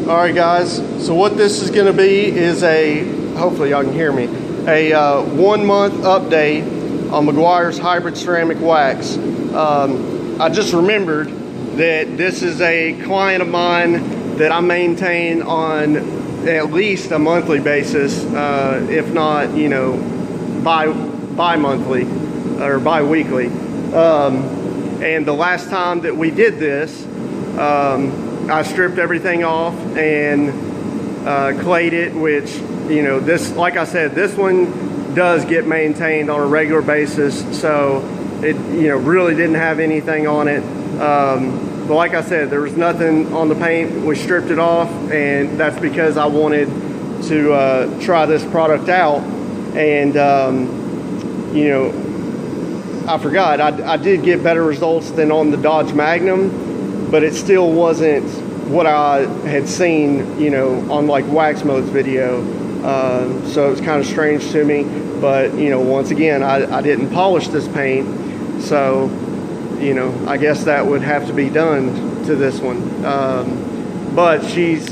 All right, guys, so what this is going to be is hopefully y'all can hear me, a 1 month update on Meguiars hybrid ceramic wax. I just remembered that this is a client of mine that I maintain on at least a monthly basis, if not, you know, bi-monthly or bi-weekly. And the last time that we did this, I stripped everything off and clayed it, which, you know, this, like I said, this one does get maintained on a regular basis, so it, you know, really didn't have anything on it. But like I said, there was nothing on the paint. We stripped it off, and that's because I wanted to try this product out. And you know, I forgot, I did get better results than on the Dodge Magnum, but it still wasn't what I had seen, you know, on like Wax Mode's video. So it was kind of strange to me, but you know, once again, I didn't polish this paint, so you know, I guess that would have to be done to this one. But she's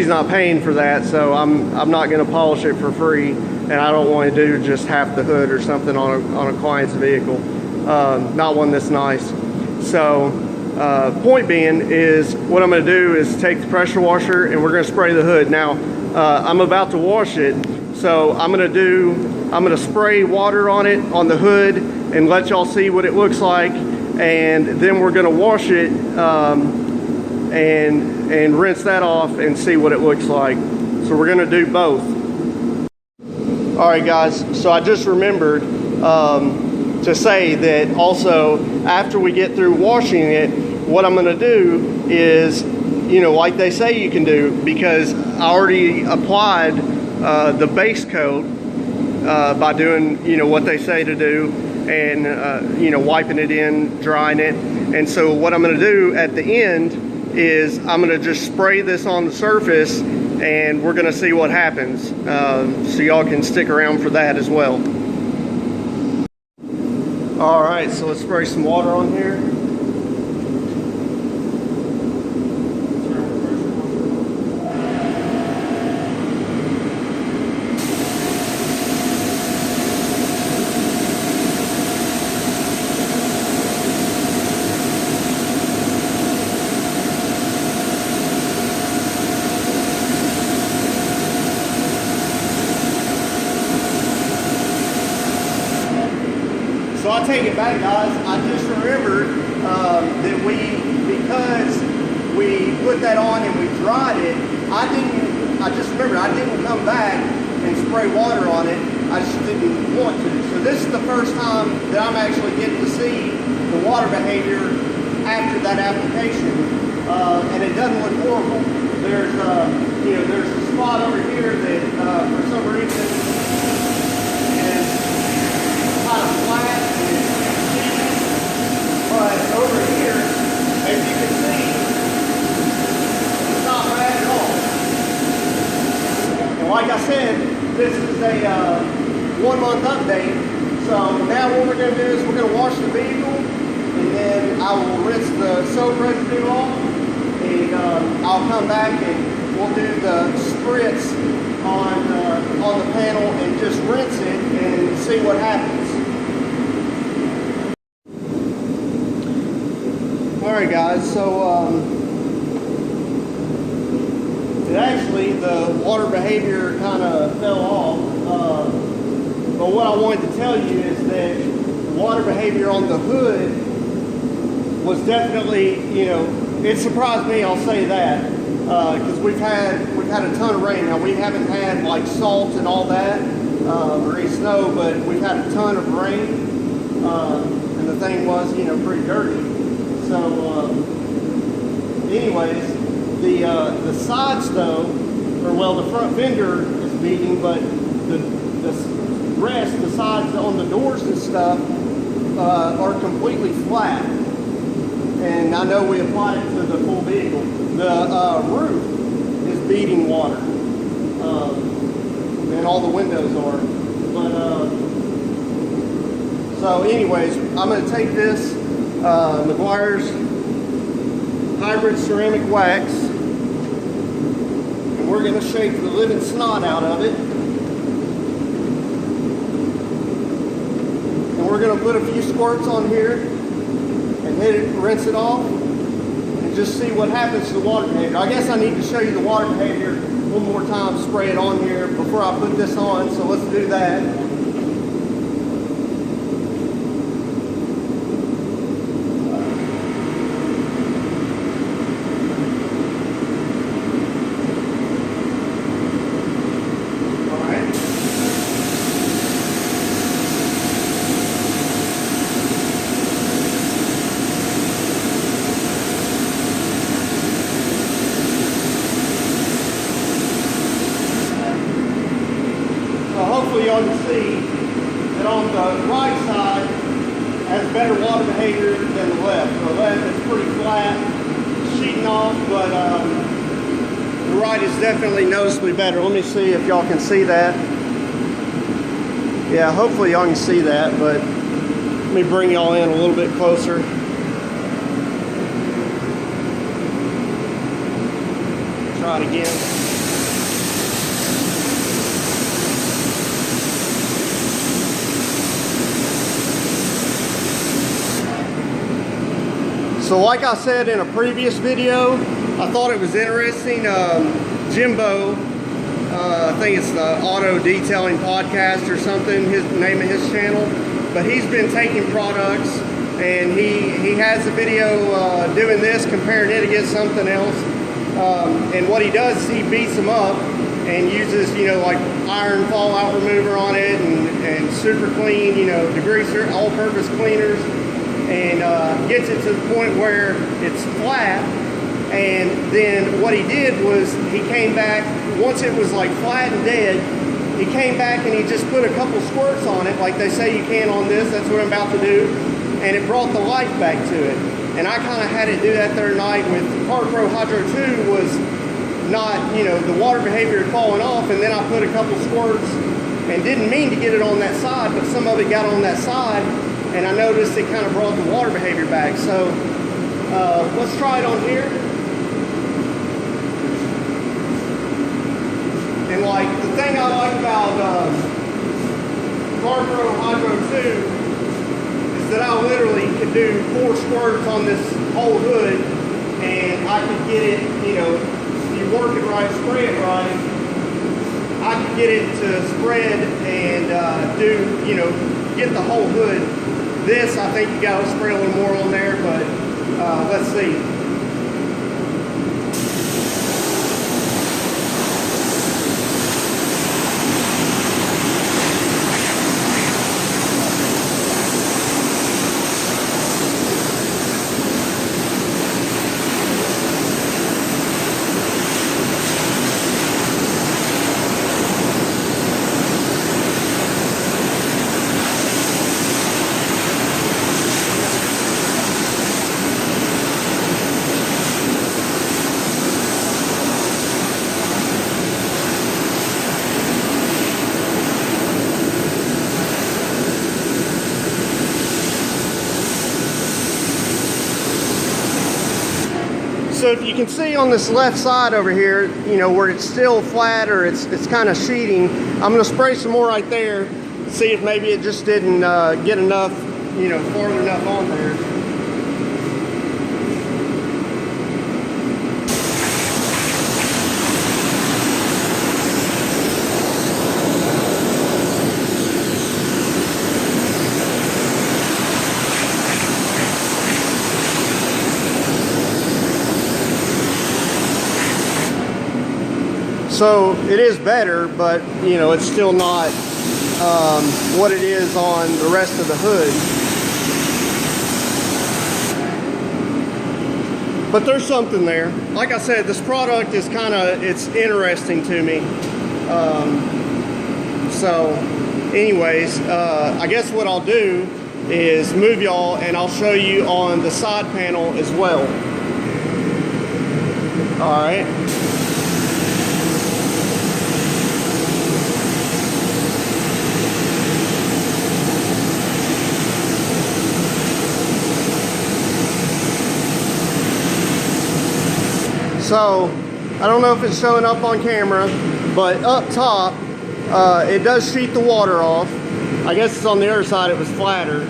not paying for that, so I'm not going to polish it for free, and I don't want to do just half the hood or something on a client's vehicle, not one that's nice. So point being is, what I'm going to do is take the pressure washer and we're going to spray the hood. Now I'm about to wash it, so I'm going to spray water on it, on the hood, and let y'all see what it looks like, and then we're going to wash it and rinse that off and see what it looks like. So we're going to do both. All right, guys, so I just remembered to say that also, after we get through washing it, what I'm going to do is, you know, like they say you can do, because I already applied the base coat by doing, you know, what they say to do, and you know, wiping it in, drying it. And so what I'm going to do at the end is I'm going to just spray this on the surface, and we're going to see what happens. So y'all can stick around for that as well. All right, so let's spray some water on here. So I take it back, guys. I just remembered that because we put that on and we dried it, I just remembered I didn't come back and spray water on it. I just didn't want to. So this is the first time that I'm actually getting to see the water behavior after that application, and it doesn't look horrible. There's you know, there's a spot over here that for some reason is kind of flat. But over here, as you can see, it's not bad at all. And like I said, this is a 1 month update. So now what we're going to do is we're going to wash the vehicle, and then I will rinse the soap residue off, and I'll come back and we'll do the spritz on the panel and just rinse it and see what happens. Alright, guys, so actually the water behavior kind of fell off, but what I wanted to tell you is that the water behavior on the hood was definitely, you know, it surprised me, I'll say that, because we've had a ton of rain. Now, we haven't had like salt and all that, or any snow, but we've had a ton of rain, and the thing was, you know, pretty dirty. So, anyways, the sides though, or well, the front fender is beating, but the rest, the sides on the doors and stuff, are completely flat. And I know we applied it to the full vehicle. The roof is beating water, and all the windows are. But so, anyways, I'm going to take this Meguiars hybrid ceramic wax, we're going to shake the living snot out of it. And we're going to put a few squirts on here and hit it, rinse it off, and just see what happens to the water behavior. I guess I need to show you the water behavior one more time, spray it on here before I put this on, so let's do that. Hopefully y'all can see that on the right side has better water behavior than the left. The left is pretty flat, sheeting off, but the right is definitely noticeably better. Let me see if y'all can see that. Yeah, hopefully y'all can see that, but let me bring y'all in a little bit closer. Try it again. So like I said in a previous video, I thought it was interesting. Jimbo, I think it's the Auto Detailing Podcast or something, his name of his channel. But he's been taking products, and he has a video doing this, comparing it against something else. And what he does is he beats them up and uses, you know, like iron fallout remover on it and super clean, you know, degreaser, all-purpose cleaners. And gets it to the point where it's flat. And then what he did was he came back, once it was like flat and dead, he came back and he just put a couple squirts on it, like they say you can on this. That's what I'm about to do. And it brought the life back to it. And I kind of had it do that the other night with Carpro Hydro 2. Was not, you know, the water behavior had fallen off, and then I put a couple squirts and didn't mean to get it on that side, but some of it got on that side. And I noticed it kind of brought the water behavior back. So let's try it on here. And like the thing I like about Carpro Hydro 2 is that I literally could do 4 squirts on this whole hood, and I could get it, you know, if you work it right, spray it right, I could get it to spread and do, you know, get the whole hood. This, I think you got to spray a little more on there, but let's see. So if you can see on this left side over here, you know, where it's still flat or it's kind of sheeting, I'm going to spray some more right there, see if maybe it just didn't get enough, you know, farther enough on there. So it is better, but you know, it's still not what it is on the rest of the hood. But there's something there. Like I said, this product is it's interesting to me. So anyways, I guess what I'll do is move y'all and I'll show you on the side panel as well. All right. So I don't know if it's showing up on camera, but up top, it does sheet the water off. I guess it's on the other side, it was flatter.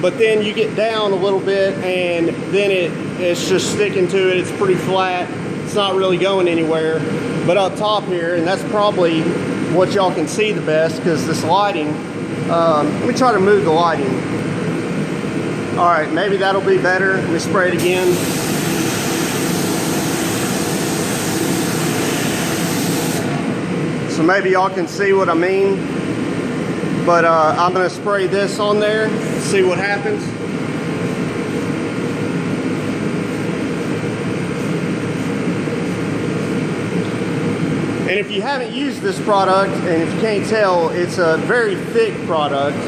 But then you get down a little bit and then it's just sticking to it. It's pretty flat. It's not really going anywhere. But up top here, and that's probably what y'all can see the best because this lighting, let me try to move the lighting. All right, maybe that'll be better. Let me spray it again. So maybe y'all can see what I mean. But I'm gonna spray this on there, see what happens. And if you haven't used this product, and if you can't tell, it's a very thick product.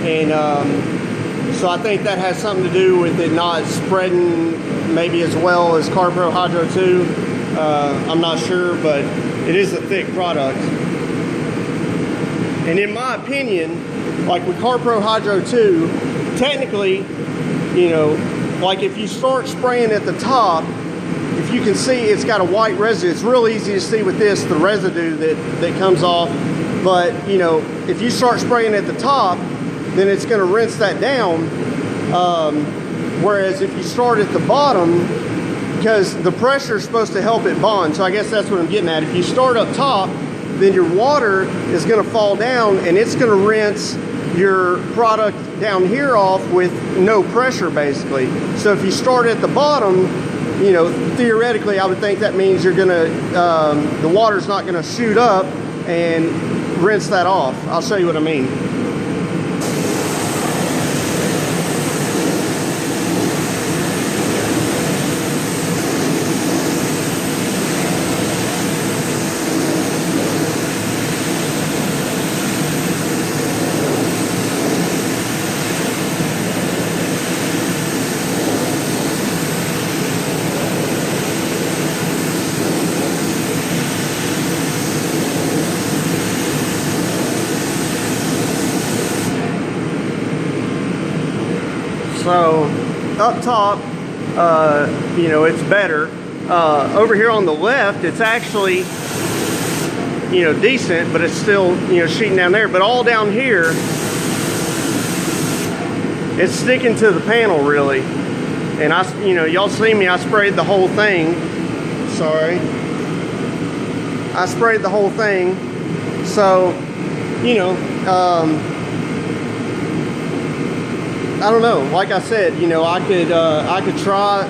And so I think that has something to do with it not spreading maybe as well as Carpro Hydro 2. I'm not sure, but it is a thick product. And in my opinion, like with Carpro Hydro 2, technically, you know, like if you start spraying at the top, if you can see it's got a white residue. It's real easy to see with this, the residue that comes off. But, you know, if you start spraying at the top, then it's going to rinse that down. Whereas if you start at the bottom, because the pressure is supposed to help it bond. So I guess that's what I'm getting at. If you start up top, then your water is going to fall down and it's going to rinse your product down here off with no pressure basically. So if you start at the bottom, you know, theoretically I would think that means you're going to, the water's not going to shoot up and rinse that off. I'll show you what I mean. So up top, you know, it's better. Over here on the left, it's actually, you know, decent, but it's still, you know, sheeting down there. But all down here, it's sticking to the panel really. And you know, y'all see me, I sprayed the whole thing. Sorry. I sprayed the whole thing. So, you know, I don't know, like I said, you know, I could try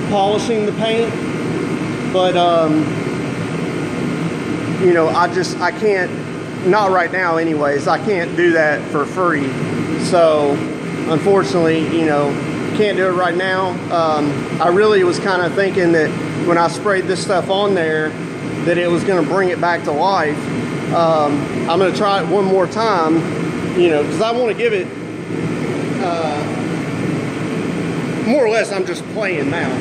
polishing the paint, but you know, I can't, not right now anyways, I can't do that for free. So unfortunately, you know, can't do it right now. I really was kind of thinking that when I sprayed this stuff on there that it was going to bring it back to life. I'm going to try it one more time, you know, because I want to give it more or less, I'm just playing now.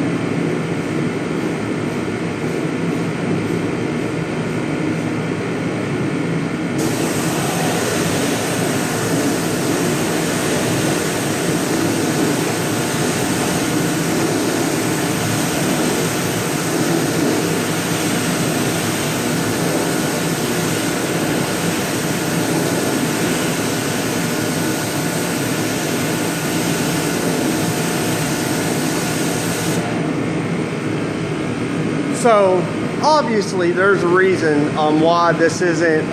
So obviously there's a reason on why this isn't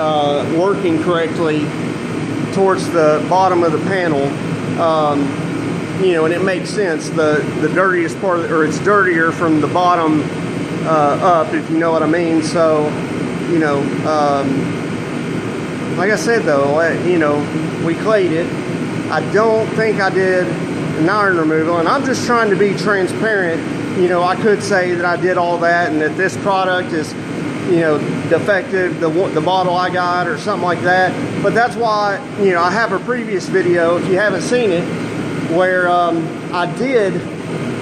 working correctly towards the bottom of the panel. You know, and it makes sense. The dirtiest part of it, or it's dirtier from the bottom up, if you know what I mean. So, you know, like I said though, you know, we clayed it. I don't think I did an iron removal, and I'm just trying to be transparent. You know, I could say that I did all that and that this product is, you know, defective, the bottle I got or something like that. But that's why, you know, I have a previous video, if you haven't seen it, where I did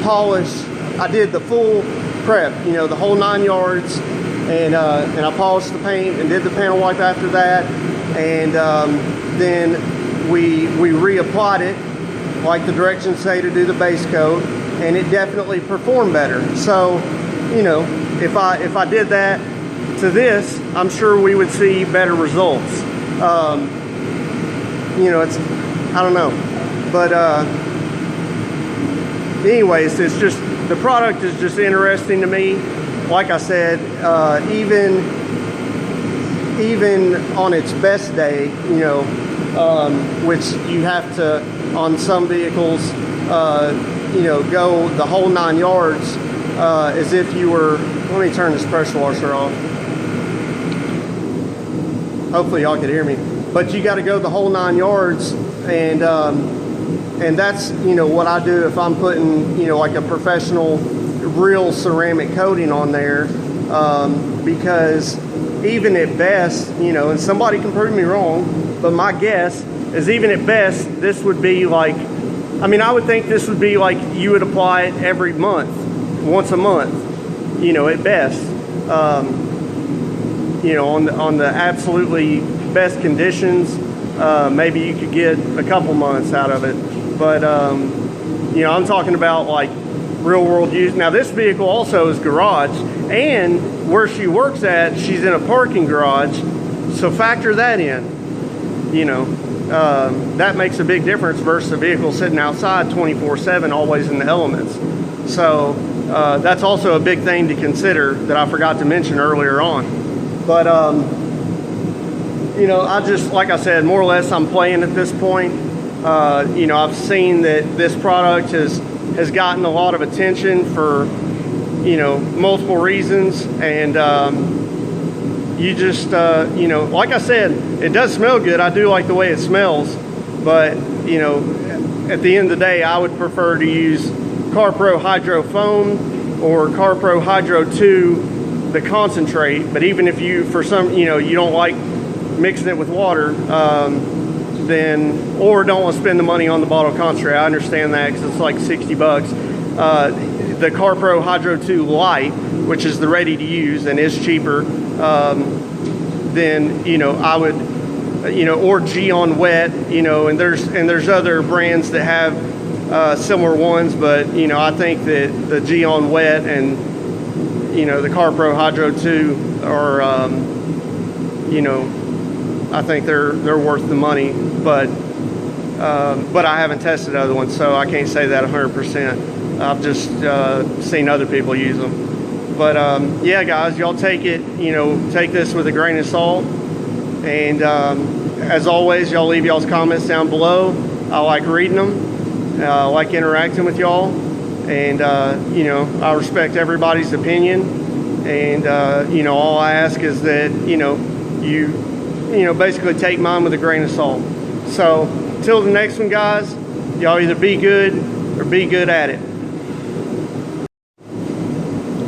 polish, I did the full prep, you know, the whole 9 yards, and I polished the paint and did the panel wipe after that, and then we reapplied it like the directions say to do the base coat, and it definitely performed better. So, you know, if I did that to this, I'm sure we would see better results. You know, it's, I don't know, but anyways, it's just, the product is just interesting to me. Like I said, even on its best day, you know, which you have to, on some vehicles, you know, go the whole 9 yards, as if you were, let me turn this pressure washer off. Hopefully y'all can hear me. But you got to go the whole 9 yards, and that's, you know, what I do if I'm putting, you know, like a professional real ceramic coating on there, because even at best, you know, and somebody can prove me wrong, but my guess is even at best, this would be like, I mean, I would think this would be like you would apply it every month, once a month, you know, at best. You know, on the absolutely best conditions, maybe you could get a couple months out of it. But, you know, I'm talking about like real world use. Now this vehicle also is garage, and where she works at, she's in a parking garage. So factor that in, you know, that makes a big difference versus a vehicle sitting outside 24/7, always in the elements. So that's also a big thing to consider that I forgot to mention earlier on. But, you know, I just, like I said, more or less I'm playing at this point. You know, I've seen that this product has gotten a lot of attention for, you know, multiple reasons. And you just, you know, like I said, it does smell good. I do like the way it smells. But, you know, at the end of the day, I would prefer to use Carpro Hydro Foam or Carpro Hydro 2, the concentrate. But even if you, for some, you know, you don't like mixing it with water, then, or don't want to spend the money on the bottle concentrate, I understand that because it's like 60 bucks. The Carpro Hydro 2 Light, which is the ready to use and is cheaper, then, you know, I would, you know, or G on Wet, you know, and there's other brands that have similar ones, but, you know, I think that the G on Wet and, you know, the Carpro Hydro 2 are, you know, I think they're worth the money, but I haven't tested other ones, so I can't say that 100%. I've just seen other people use them. But yeah, guys, y'all take it, you know, take this with a grain of salt. And as always, y'all leave y'all's comments down below. I like reading them. I like interacting with y'all. And, you know, I respect everybody's opinion. And, you know, all I ask is that, you know, you basically take mine with a grain of salt. So, till the next one, guys, y'all either be good or be good at it.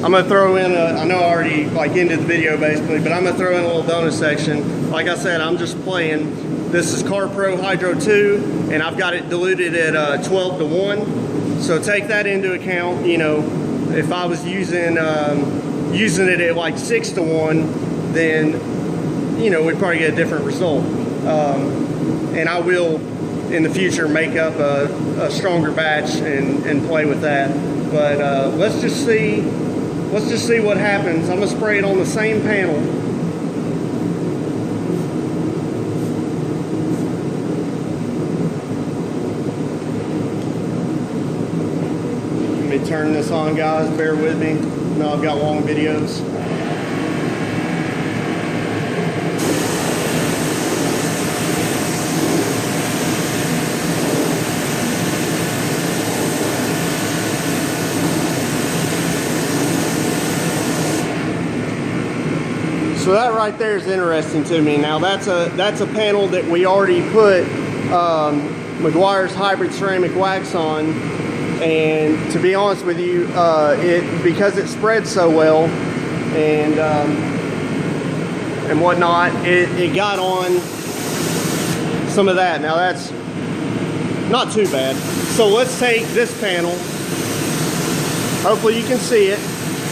I'm gonna throw in I know I already like ended the video basically, but I'm gonna throw in a little bonus section. Like I said, I'm just playing. This is Carpro Hydro 2, and I've got it diluted at 12:1. So take that into account. You know, if I was using it at like 6:1, then, you know, we'd probably get a different result. And I will in the future make up a stronger batch and play with that. But let's just see what happens. I'm gonna spray it on the same panel. Let me turn this on, guys. Bear with me. No, I've got long videos. So that right there is interesting to me. Now that's a panel that we already put Meguiars hybrid ceramic wax on, and to be honest with you, because it spreads so well and whatnot, it got on some of that. Now that's not too bad. So let's take this panel. Hopefully you can see it.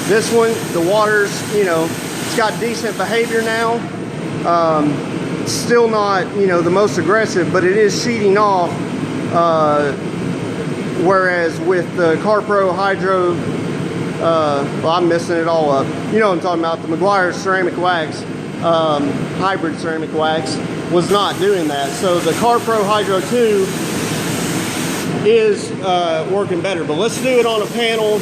This one, the water's, you know, it's got decent behavior now. It's still not, you know, the most aggressive, but it is sheeting off. Whereas with the Carpro Hydro well, I'm messing it all up. You know what I'm talking about. The Meguiars ceramic wax, hybrid ceramic wax, was not doing that. So the Carpro Hydro 2 is working better. But let's do it on a panel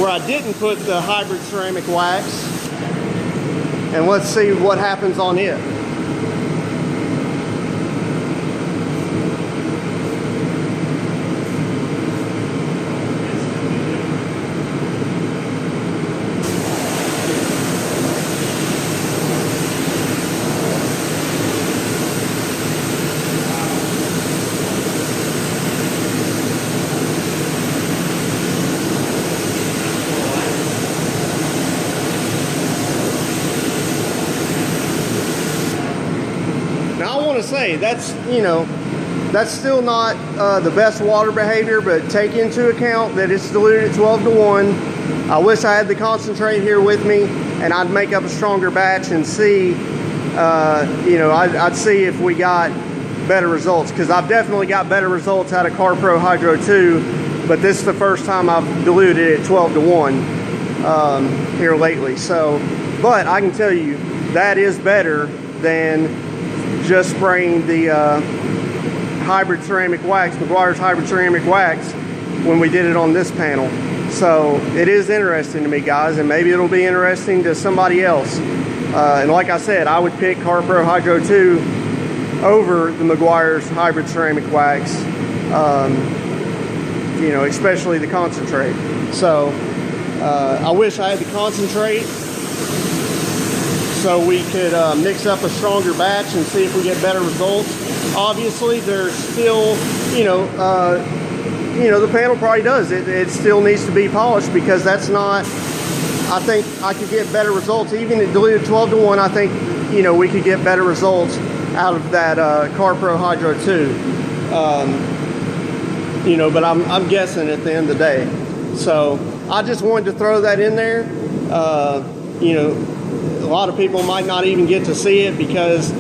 where I didn't put the hybrid ceramic wax, and let's see what happens on it. To say that's, you know, that's still not the best water behavior, but take into account that it's diluted at 12 to 1. I wish I had the concentrate here with me, and I'd make up a stronger batch and see, you know, I'd see if we got better results, because I've definitely got better results out of Carpro Hydro 2, but this is the first time I've diluted it at 12 to 1 here lately. So, but I can tell you that is better than just spraying the hybrid ceramic wax, Meguiars hybrid ceramic wax, when we did it on this panel. So it is interesting to me, guys, and maybe it'll be interesting to somebody else. And like I said, I would pick Carpro Hydro 2 over the Meguiars hybrid ceramic wax, you know, especially the concentrate. So I wish I had the concentrate so we could mix up a stronger batch and see if we get better results. Obviously, there's still, you know, the panel probably does. It still needs to be polished, because that's not, I think I could get better results. Even at diluted 12 to 1, I think, you know, we could get better results out of that Carpro Hydro 2. You know, but I'm guessing at the end of the day. So I just wanted to throw that in there. You know, a lot of people might not even get to see it because,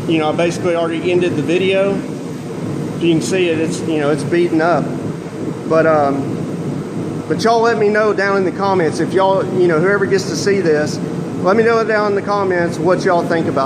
you know, I basically already ended the video. If you can see it, it's, you know, it's beaten up. But y'all let me know down in the comments if y'all, you know, whoever gets to see this, let me know down in the comments what y'all think about it.